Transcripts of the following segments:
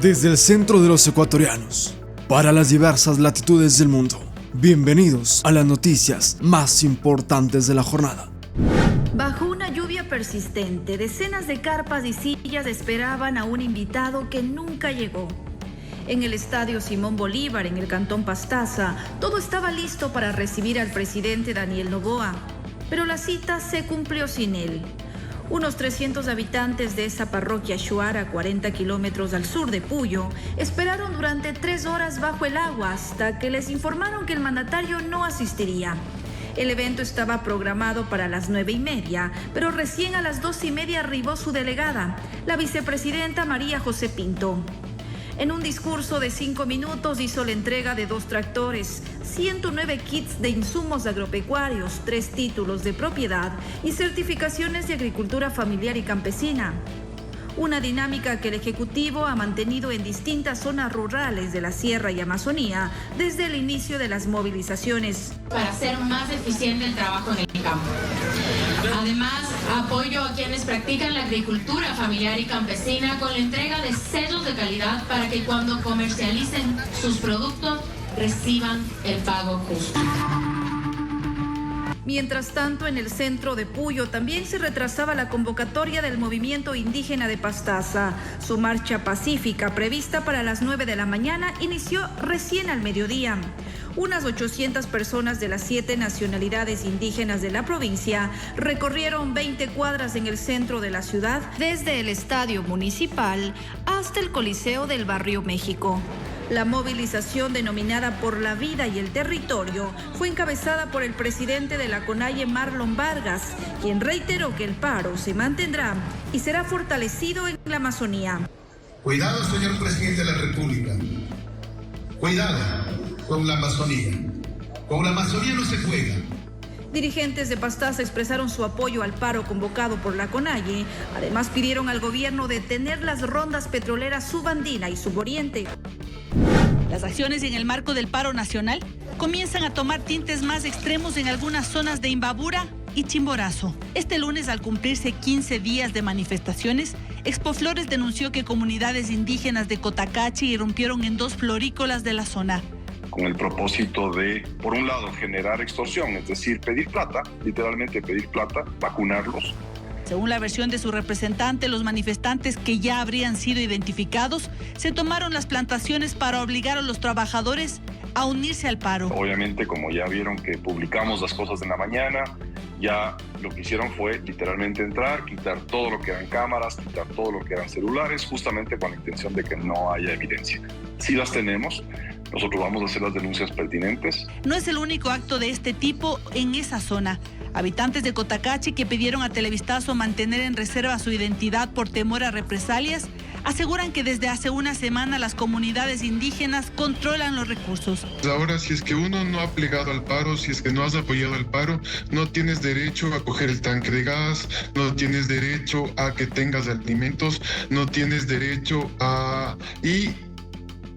Desde el centro de los ecuatorianos, para las diversas latitudes del mundo, bienvenidos a las noticias más importantes de la jornada. Bajo una lluvia persistente, decenas de carpas y sillas esperaban a un invitado que nunca llegó. En el estadio Simón Bolívar, en el cantón Pastaza, todo estaba listo para recibir al presidente Daniel Noboa, pero la cita se cumplió sin él. Unos 300 habitantes de esa parroquia shuar, a 40 kilómetros al sur de Puyo, esperaron durante 3 horas bajo el agua hasta que les informaron que el mandatario no asistiría. El evento estaba programado para las 9:30, pero recién a las 2:30 arribó su delegada, la vicepresidenta María José Pinto. En un discurso de 5 minutos hizo la entrega de 2 tractores, 109 kits de insumos agropecuarios, 3 títulos de propiedad y certificaciones de agricultura familiar y campesina. Una dinámica que el Ejecutivo ha mantenido en distintas zonas rurales de la Sierra y Amazonía desde el inicio de las movilizaciones. Para hacer más eficiente el trabajo en el campo. Además, apoyo a quienes practican la agricultura familiar y campesina con la entrega de sellos de calidad para que cuando comercialicen sus productos reciban el pago justo. Mientras tanto, en el centro de Puyo también se retrasaba la convocatoria del movimiento indígena de Pastaza. Su marcha pacífica, prevista para las 9 de la mañana, inició recién al mediodía. Unas 800 personas de las 7 nacionalidades indígenas de la provincia recorrieron 20 cuadras en el centro de la ciudad, desde el estadio municipal hasta el Coliseo del Barrio México. La movilización, denominada Por la Vida y el Territorio, fue encabezada por el presidente de la CONAIE, Marlon Vargas, quien reiteró que el paro se mantendrá y será fortalecido en la Amazonía. Cuidado, señor presidente de la República. Cuidado con la Amazonía. Con la Amazonía no se juega. Dirigentes de Pastaza expresaron su apoyo al paro convocado por la CONAIE. Además, pidieron al gobierno detener las rondas petroleras Subandina y Suboriente. Las acciones en el marco del paro nacional comienzan a tomar tintes más extremos en algunas zonas de Imbabura y Chimborazo. Este lunes, al cumplirse 15 días de manifestaciones, Expoflores denunció que comunidades indígenas de Cotacachi irrumpieron en 2 florícolas de la zona. Con el propósito de, por un lado, generar extorsión, es decir, pedir plata, literalmente pedir plata, vacunarlos. Según la versión de su representante, los manifestantes que ya habrían sido identificados se tomaron las plantaciones para obligar a los trabajadores a unirse al paro. Obviamente, como ya vieron que publicamos las cosas en la mañana, ya lo que hicieron fue literalmente entrar, quitar todo lo que eran cámaras, quitar todo lo que eran celulares, justamente con la intención de que no haya evidencia. Si las tenemos, nosotros vamos a hacer las denuncias pertinentes. No es el único acto de este tipo en esa zona. Habitantes de Cotacachi, que pidieron a Televistazo mantener en reserva su identidad por temor a represalias, aseguran que desde hace una semana las comunidades indígenas controlan los recursos. Ahora, si es que uno no ha plegado al paro, si es que no has apoyado al paro, no tienes derecho a coger el tanque de gas, no tienes derecho a que tengas alimentos, no tienes derecho a... Y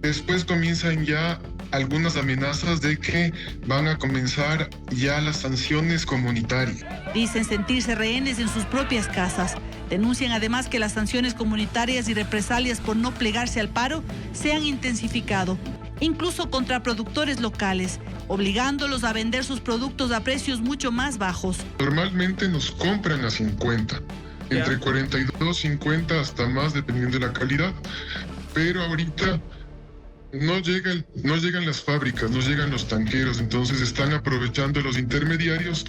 después comienzan ya algunas amenazas de que van a comenzar ya las sanciones comunitarias. Dicen sentirse rehenes en sus propias casas. Denuncian además que las sanciones comunitarias y represalias por no plegarse al paro se han intensificado, incluso contra productores locales, obligándolos a vender sus productos a precios mucho más bajos. Normalmente nos compran a 50, entre 42, 50 hasta más dependiendo de la calidad, pero ahorita no llegan las fábricas, no llegan los tanqueros, entonces están aprovechando los intermediarios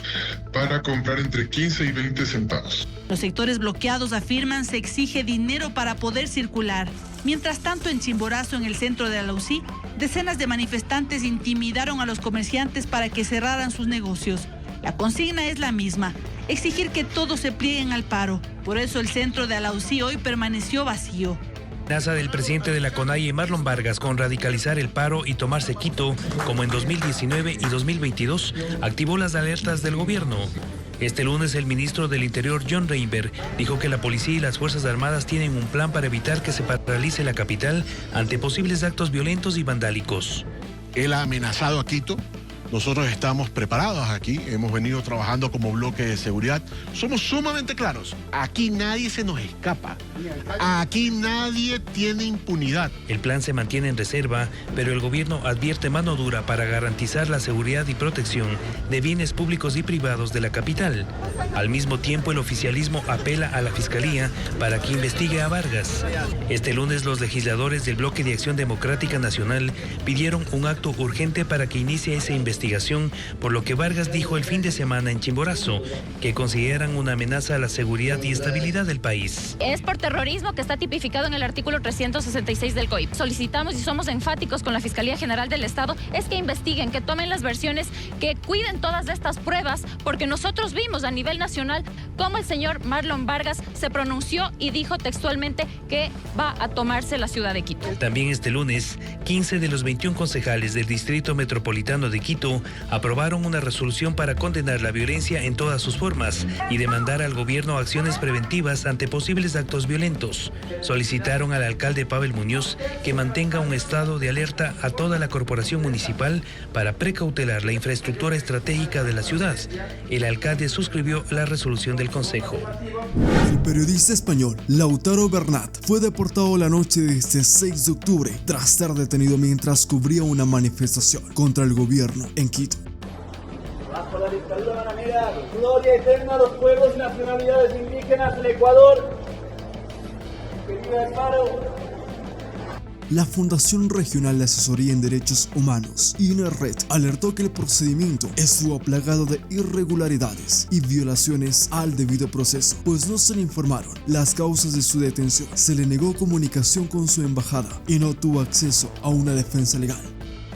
para comprar entre 15 y 20 centavos. Los sectores bloqueados afirman se exige dinero para poder circular. Mientras tanto, en Chimborazo, en el centro de Alausí, decenas de manifestantes intimidaron a los comerciantes para que cerraran sus negocios. La consigna es la misma: exigir que todos se plieguen al paro. Por eso el centro de Alausí hoy permaneció vacío. Amenaza del presidente de la CONAIE, Marlon Vargas, con radicalizar el paro y tomarse Quito, como en 2019 y 2022, activó las alertas del gobierno. Este lunes, el ministro del Interior, John Reinberg, dijo que la policía y las Fuerzas Armadas tienen un plan para evitar que se paralice la capital ante posibles actos violentos y vandálicos. Él ha amenazado a Quito, Nosotros estamos preparados aquí, hemos venido trabajando como bloque de seguridad. Somos sumamente claros, aquí nadie se nos escapa, aquí nadie tiene impunidad. El plan se mantiene en reserva, pero el gobierno advierte mano dura para garantizar la seguridad y protección de bienes públicos y privados de la capital. Al mismo tiempo, el oficialismo apela a la Fiscalía para que investigue a Vargas. Este lunes, los legisladores del Bloque de Acción Democrática Nacional pidieron un acto urgente para que inicie esa investigación por lo que Vargas dijo el fin de semana en Chimborazo, que consideran una amenaza a la seguridad y estabilidad del país. Es por terrorismo que está tipificado en el artículo 366 del COIP. Solicitamos y somos enfáticos con la Fiscalía General del Estado, es que investiguen, que tomen las versiones, que cuiden todas estas pruebas, porque nosotros vimos a nivel nacional cómo el señor Marlon Vargas se pronunció y dijo textualmente que va a tomarse la ciudad de Quito. También este lunes, 15 de los 21 concejales del Distrito Metropolitano de Quito aprobaron una resolución para condenar la violencia en todas sus formas y demandar al gobierno acciones preventivas ante posibles actos violentos. Solicitaron al alcalde Pavel Muñoz que mantenga un estado de alerta a toda la corporación municipal para precautelar la infraestructura estratégica de la ciudad. El alcalde suscribió la resolución del consejo. El periodista español Lautaro Bernat fue deportado la noche de este 6 de octubre tras ser detenido mientras cubría una manifestación contra el gobierno en Quito. Bajo la dictadura bananera, gloria eterna a los pueblos y nacionalidades indígenas del Ecuador. Que viva el paro. La Fundación Regional de Asesoría en Derechos Humanos, INERRED, alertó que el procedimiento estuvo plagado de irregularidades y violaciones al debido proceso, pues no se le informaron las causas de su detención, se le negó comunicación con su embajada y no tuvo acceso a una defensa legal.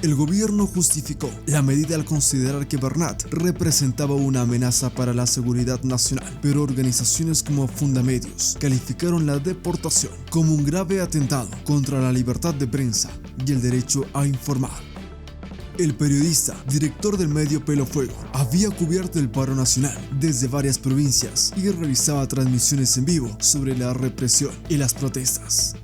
El gobierno justificó la medida al considerar que Bernat representaba una amenaza para la seguridad nacional, pero organizaciones como Fundamedios calificaron la deportación como un grave atentado contra la libertad de prensa y el derecho a informar. El periodista, director del medio Pelo Fuego, había cubierto el paro nacional desde varias provincias y realizaba transmisiones en vivo sobre la represión y las protestas.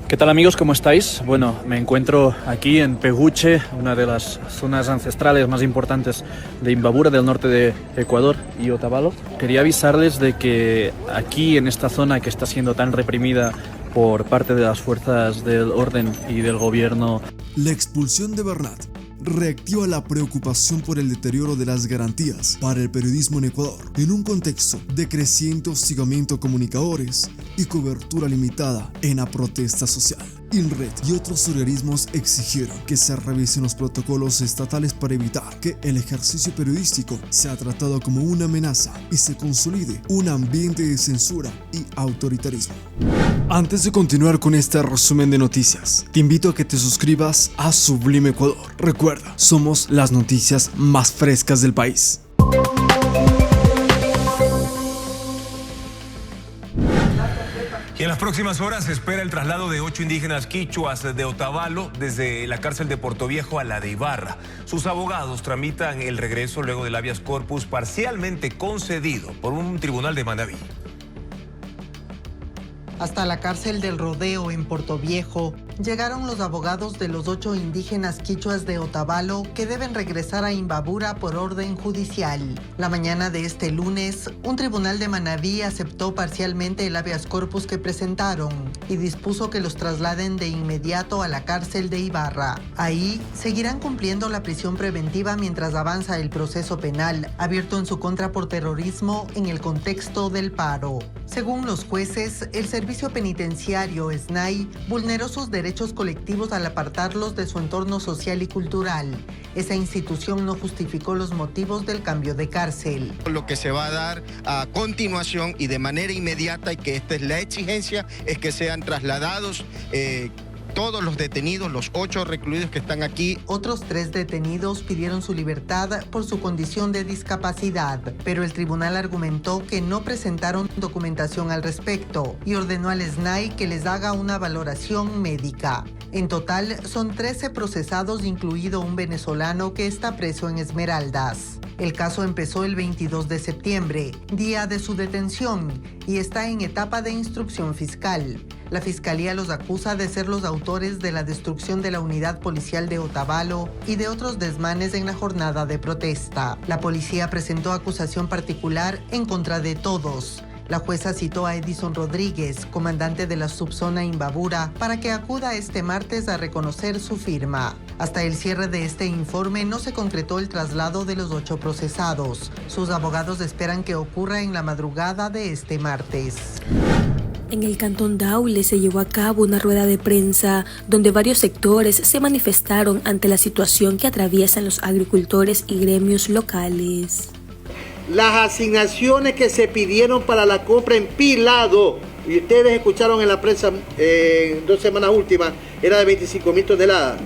¿Qué tal amigos? ¿Cómo estáis? Bueno, me encuentro aquí en Peguche, una de las zonas ancestrales más importantes de Imbabura, del norte de Ecuador y Otavalo. Quería avisarles de que aquí en esta zona que está siendo tan reprimida por parte de las fuerzas del orden y del gobierno. La expulsión de Bernat reactiva la preocupación por el deterioro de las garantías para el periodismo en Ecuador, en un contexto de creciente hostigamiento a comunicadores y cobertura limitada en la protesta social. INRED y otros organismos exigieron que se revisen los protocolos estatales para evitar que el ejercicio periodístico sea tratado como una amenaza y se consolide un ambiente de censura y autoritarismo. Antes de continuar con este resumen de noticias, te invito a que te suscribas a Sublime Ecuador. Recuerda, somos las noticias más frescas del país. Y en las próximas horas se espera el traslado de 8 indígenas quichuas de Otavalo desde la cárcel de Portoviejo a la de Ibarra. Sus abogados tramitan el regreso luego del habeas corpus parcialmente concedido por un tribunal de Manabí. Hasta la cárcel del Rodeo en Portoviejo llegaron los abogados de los 8 indígenas quichuas de Otavalo que deben regresar a Imbabura por orden judicial. La mañana de este lunes, un tribunal de Manabí aceptó parcialmente el habeas corpus que presentaron y dispuso que los trasladen de inmediato a la cárcel de Ibarra. Ahí seguirán cumpliendo la prisión preventiva mientras avanza el proceso penal abierto en su contra por terrorismo en el contexto del paro. Según los jueces, el servicio penitenciario SNAI vulneró sus derechos colectivos al apartarlos de su entorno social y cultural. Esa institución no justificó los motivos del cambio de cárcel. Lo que se va a dar a continuación y de manera inmediata, y que esta es la exigencia, es que sean trasladados todos los detenidos, los 8 recluidos que están aquí. Otros 3 detenidos pidieron su libertad por su condición de discapacidad, pero el tribunal argumentó que no presentaron documentación al respecto y ordenó al SNAI que les haga una valoración médica. En total son 13 procesados, incluido un venezolano que está preso en Esmeraldas. El caso empezó el 22 de septiembre, día de su detención, y está en etapa de instrucción fiscal. La fiscalía los acusa de ser los autores de la destrucción de la unidad policial de Otavalo y de otros desmanes en la jornada de protesta. La policía presentó acusación particular en contra de todos. La jueza citó a Edison Rodríguez, comandante de la subzona Imbabura, para que acuda este martes a reconocer su firma. Hasta el cierre de este informe no se concretó el traslado de los 8 procesados. Sus abogados esperan que ocurra en la madrugada de este martes. En el Cantón Daule se llevó a cabo una rueda de prensa donde varios sectores se manifestaron ante la situación que atraviesan los agricultores y gremios locales. Las asignaciones que se pidieron para la compra en pilado, y ustedes escucharon en la prensa en 2 semanas últimas, era de 25.000 toneladas.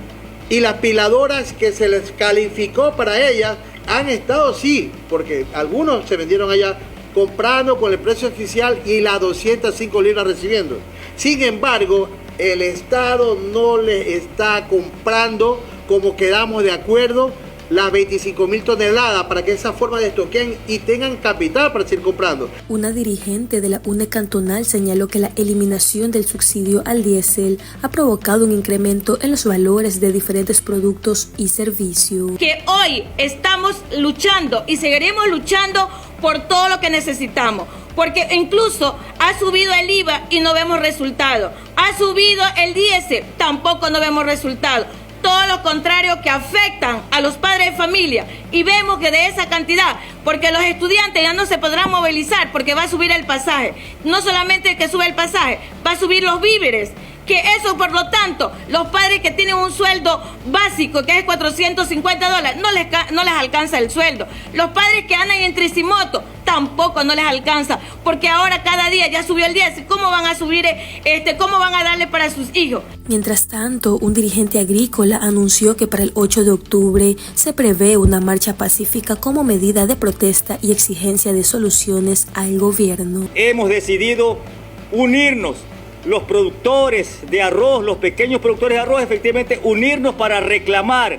Y las piladoras que se les calificó para ellas han estado, sí, porque algunos se vendieron allá comprando con el precio oficial y las 205 libras recibiendo. Sin embargo, el Estado no les está comprando como quedamos de acuerdo las 25.000 toneladas para que de esa forma destoquen y tengan capital para seguir comprando. Una dirigente de la UNE cantonal señaló que la eliminación del subsidio al diésel ha provocado un incremento en los valores de diferentes productos y servicios. Que hoy estamos luchando y seguiremos luchando por todo lo que necesitamos, porque incluso ha subido el IVA y no vemos resultado, ha subido el diésel, tampoco no vemos resultado. Todo lo contrario, que afectan a los padres de familia, y vemos que de esa cantidad, porque los estudiantes ya no se podrán movilizar porque va a subir el pasaje, no solamente que sube el pasaje, va a subir los víveres, que eso por lo tanto, los padres que tienen un sueldo básico que es $450, no les alcanza el sueldo. Los padres que andan en tricimoto tampoco no les alcanza, porque ahora cada día ya subió el diésel. ¿Cómo van a subir, cómo van a darle para sus hijos? Mientras tanto, un dirigente agrícola anunció que para el 8 de octubre se prevé una marcha pacífica como medida de protesta y exigencia de soluciones al gobierno. Hemos decidido unirnos, los productores de arroz, los pequeños productores de arroz, efectivamente unirnos para reclamar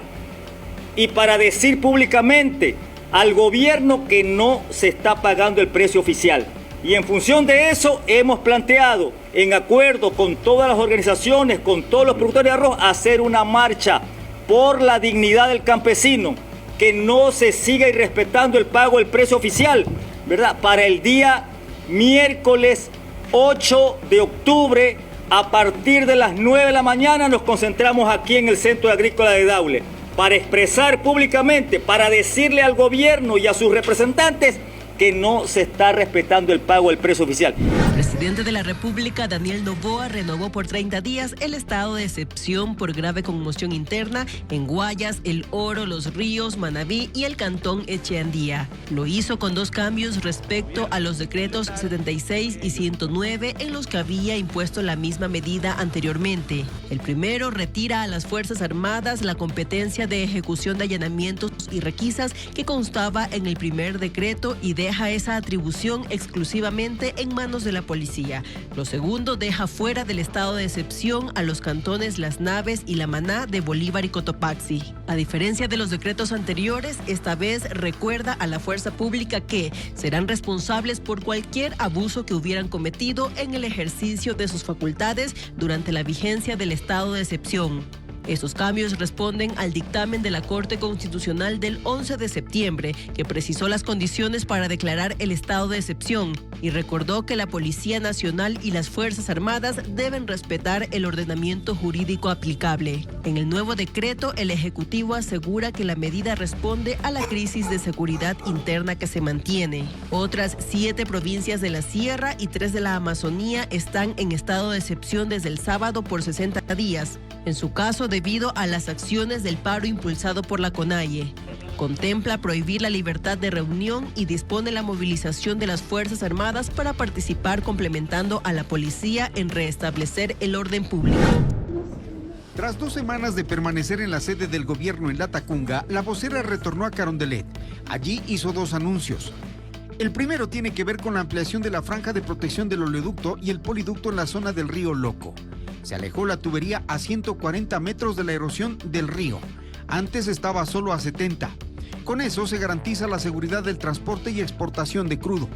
y para decir públicamente al gobierno que no se está pagando el precio oficial. Y en función de eso hemos planteado, en acuerdo con todas las organizaciones, con todos los productores de arroz, hacer una marcha por la dignidad del campesino, que no se siga irrespetando el pago del precio oficial, ¿verdad? Para el día miércoles 8 de octubre, a partir de las 9 de la mañana, nos concentramos aquí en el Centro Agrícola de Daule para expresar públicamente, para decirle al gobierno y a sus representantes que no se está respetando el pago del precio oficial. El presidente de la República, Daniel Noboa, renovó por 30 días el estado de excepción por grave conmoción interna en Guayas, El Oro, Los Ríos, Manabí y el Cantón Echeandía. Lo hizo con 2 cambios respecto a los decretos 76 y 109 en los que había impuesto la misma medida anteriormente. El primero retira a las Fuerzas Armadas la competencia de ejecución de allanamientos y requisas que constaba en el primer decreto y deja esa atribución exclusivamente en manos de la policía. Lo segundo deja fuera del estado de excepción a los cantones Las Naves y La Maná de Bolívar y Cotopaxi. A diferencia de los decretos anteriores, esta vez recuerda a la fuerza pública que serán responsables por cualquier abuso que hubieran cometido en el ejercicio de sus facultades durante la vigencia del estado de excepción. Estos cambios responden al dictamen de la Corte Constitucional del 11 de septiembre, que precisó las condiciones para declarar el estado de excepción y recordó que la Policía Nacional y las Fuerzas Armadas deben respetar el ordenamiento jurídico aplicable. En el nuevo decreto, el Ejecutivo asegura que la medida responde a la crisis de seguridad interna que se mantiene. Otras 7 provincias de la Sierra y 3 de la Amazonía están en estado de excepción desde el sábado por 60 días. En su caso, debido a las acciones del paro impulsado por la CONAIE. Contempla prohibir la libertad de reunión y dispone la movilización de las Fuerzas Armadas para participar complementando a la policía en restablecer el orden público. Tras 2 semanas de permanecer en la sede del gobierno en Latacunga, la vocera retornó a Carondelet. Allí hizo 2 anuncios. El primero tiene que ver con la ampliación de la franja de protección del oleoducto y el poliducto en la zona del río Loco. Se alejó la tubería a 140 metros de la erosión del río. Antes estaba solo a 70. Con eso se garantiza la seguridad del transporte y exportación de crudo.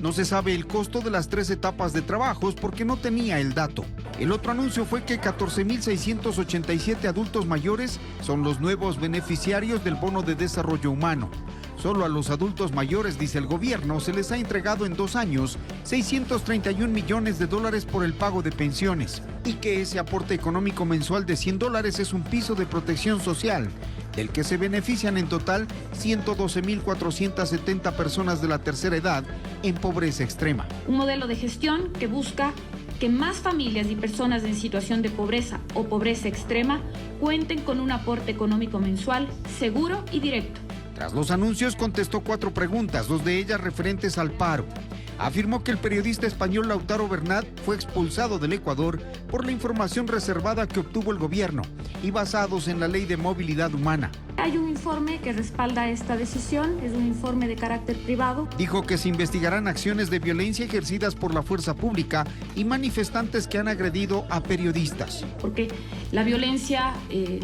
No se sabe el costo de las 3 etapas de trabajos porque no tenía el dato. El otro anuncio fue que 14.687 adultos mayores son los nuevos beneficiarios del bono de desarrollo humano. Solo a los adultos mayores, dice el gobierno, se les ha entregado en 2 años 631 millones de dólares por el pago de pensiones y que ese aporte económico mensual de $100 es un piso de protección social, del que se benefician en total 112.470 personas de la tercera edad en pobreza extrema. Un modelo de gestión que busca que más familias y personas en situación de pobreza o pobreza extrema cuenten con un aporte económico mensual seguro y directo. Tras los anuncios contestó 4 preguntas, 2 de ellas referentes al paro. Afirmó que el periodista español Lautaro Bernat fue expulsado del Ecuador por la información reservada que obtuvo el gobierno y basados en la Ley de Movilidad Humana. Hay un informe que respalda esta decisión, es un informe de carácter privado. Dijo que se investigarán acciones de violencia ejercidas por la fuerza pública y manifestantes que han agredido a periodistas. Porque la violencia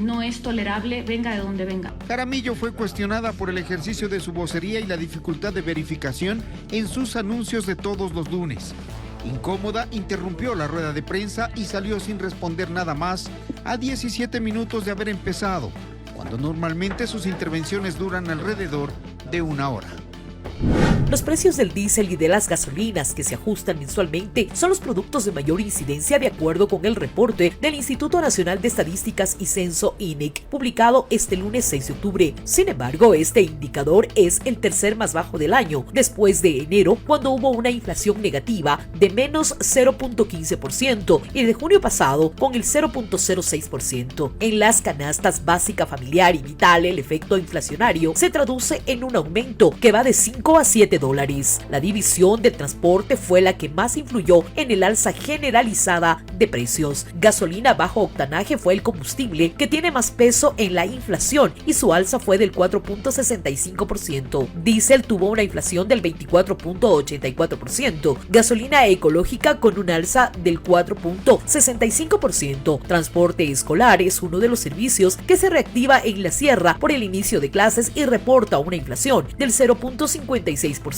no es tolerable, venga de donde venga. Jaramillo fue cuestionada por el ejercicio de su vocería y la dificultad de verificación en sus anuncios de todos los lunes. Incómoda, interrumpió la rueda de prensa y salió sin responder nada más a 17 minutos de haber empezado, cuando normalmente sus intervenciones duran alrededor de 1 hora. Los precios del diésel y de las gasolinas que se ajustan mensualmente son los productos de mayor incidencia de acuerdo con el reporte del Instituto Nacional de Estadísticas y Censo INEC, publicado este lunes 6 de octubre. Sin embargo, este indicador es el tercer más bajo del año, después de enero, cuando hubo una inflación negativa de menos 0.15%, y de junio pasado con el 0.06%. En las canastas básica, familiar y vital, el efecto inflacionario se traduce en un aumento que va de 5 a 7 dólares. La división de transporte fue la que más influyó en el alza generalizada de precios. Gasolina bajo octanaje fue el combustible que tiene más peso en la inflación y su alza fue del 4.65%. Diésel tuvo una inflación del 24.84%. Gasolina ecológica con un alza del 4.65%. Transporte escolar es uno de los servicios que se reactiva en la sierra por el inicio de clases y reporta una inflación del 0.56%.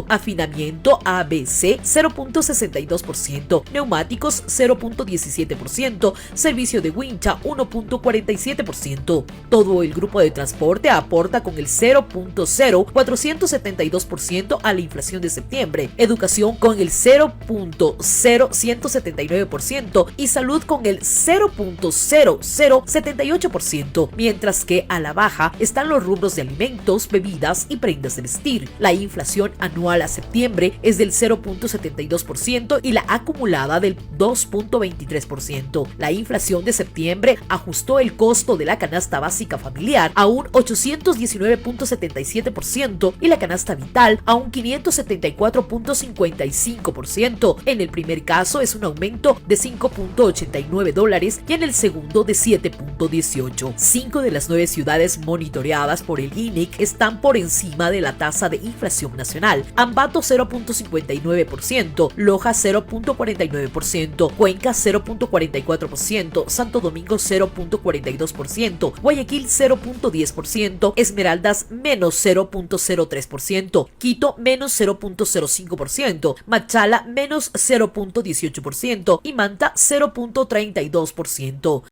Afinamiento ABC 0.62%, neumáticos 0.17%, servicio de wincha 1.47%. Todo el grupo de transporte aporta con el 0.0472% a la inflación de septiembre, educación con el 0.0179% y salud con el 0.0078%, mientras que a la baja están los rubros de alimentos, bebidas y prendas de vestir. La inflación anual a septiembre es del 0.72% y la acumulada del 2.23%. La inflación de septiembre ajustó el costo de la canasta básica familiar a un 819.77% y la canasta vital a un 574.55%. En el primer caso es un aumento de 5.89 dólares y en el segundo de 7.18. 5 de las 9 ciudades monitoreadas por el INEC están por encima de la tasa de inflación nacional. Ambato 0.59%, Loja 0.49%, Cuenca 0.44%, Santo Domingo 0.42%, Guayaquil 0.10%, Esmeraldas menos 0.03%, Quito menos 0.05%, Machala menos 0.18% y Manta 0.32%.